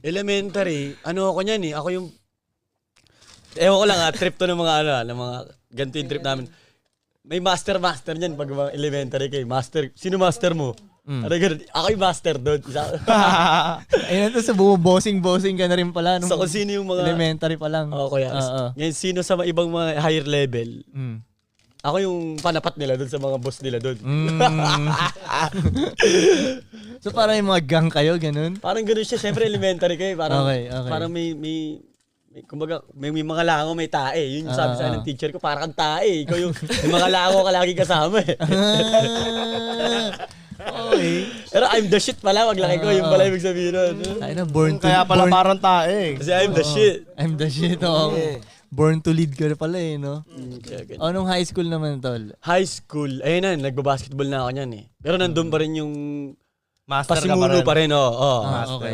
Elementary, ano ako niyan eh. Ako yung... Ewan ko lang trip to ng mga ng mga ganito yung trip namin. May master niyan pag mga elementary kayo. Master, sino master mo? Ano ganun? Ako yung master doon. Ayun to sa bossing ka na rin pala. So kung sino yung mga... Elementary pa lang. Oo, kuya. Ngayon, sino sa ibang mga higher level, ako yung panapat nila doon sa mga boss nila doon. So parang yung mga gang kayo, ganun? Parang ganun siya. Siyempre elementary kayo. Parang, Okay. parang kumbaga, may mga lango, may tae. Yun yung sabi sa akin ng teacher ko, parang kang tae. Ikaw yung may mga lango ka lagi kasama eh. Okay. Pero I'm the shit pala, maglaki ko. Yung pala ibig sabihin nun. Ay na, born to... Kaya pala parang tae. Kasi I'm the shit. I'm the shit, oo. Born to lead ka na pala eh, no? Kaya Anong high school naman, tol? high school, ayun na, nagbabasketball na ako niyan eh. Pero nandun pa rin yung Master ka pa pasimuno rin. pa rin, oo. Okay.